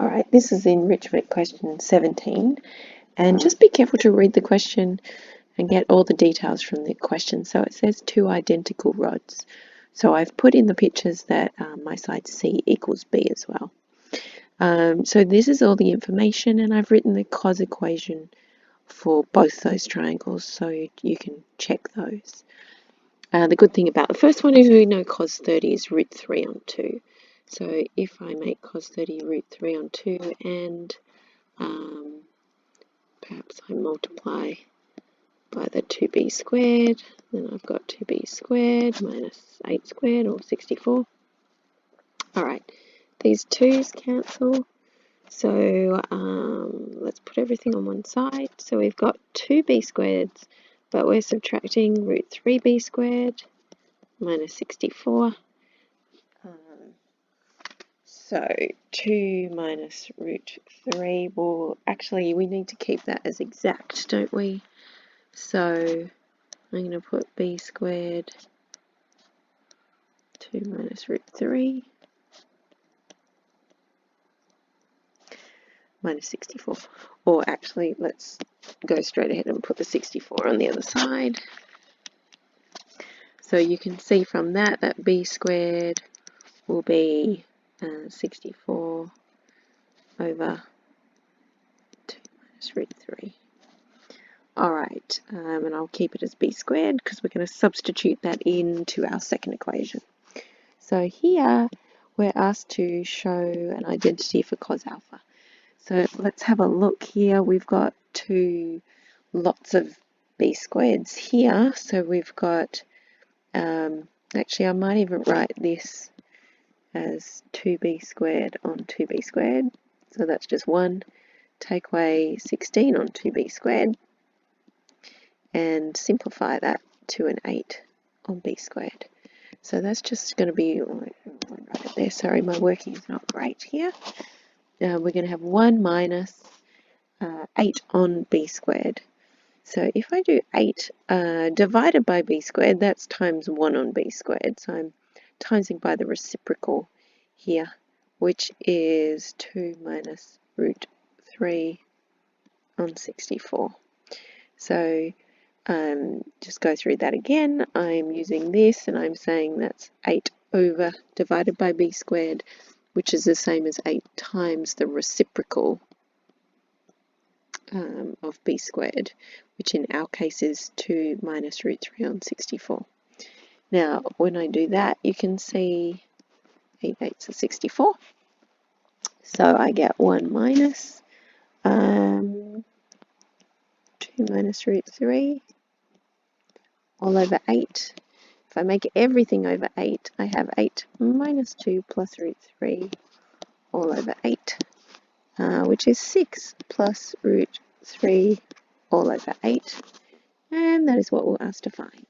Alright, this is enrichment question 17, and just be careful to read the question and get all the details from the question. So it says two identical rods. So I've put in the pictures that my side C equals B as well. So this is all the information, and I've written the cos equation for both those triangles, so you can check those. The good thing about the first one is we know cos 30 is root 3 on 2. So if I make cos 30 root 3 on 2 and perhaps I multiply by the 2b squared, then I've got 2b squared minus 8 squared, or 64. Alright, these 2's cancel, so let's put everything on one side. So we've got 2b squared, but we're subtracting root 3b squared minus 64. So 2 minus root 3, well, actually we need to keep that as exact, don't we? So I'm going to put b squared 2 minus root 3 minus 64. Or actually, let's go straight ahead and put the 64 on the other side. So you can see from that that b squared will be 64 over 2 minus root 3. Alright, and I'll keep it as b squared because we're going to substitute that into our second equation. So here we're asked to show an identity for cos alpha. So let's have a look here. We've got lots of b squareds here. So we've got, actually I might even write this as 2b squared on 2b squared. So that's just 1. Take away 16 on 2b squared and simplify that to an 8 on b squared. So that's just going to be, right there, sorry, my working is not great here. We're going to have 1 minus 8 on b squared. So if I do 8 divided by b squared, that's times 1 on b squared. So I'm timesing by the reciprocal here, which is 2 minus root 3 on 64. So just go through that again. I'm using this and I'm saying that's 8 over divided by b squared, which is the same as 8 times the reciprocal of b squared, which in our case is 2 minus root 3 on 64. Now, when I do that, you can see 8 eighths are 64. So I get 1 minus 2 minus root 3 all over 8. If I make everything over 8, I have 8 minus 2 plus root 3 all over 8, which is 6 plus root 3 all over 8. And that is what we're asked to find.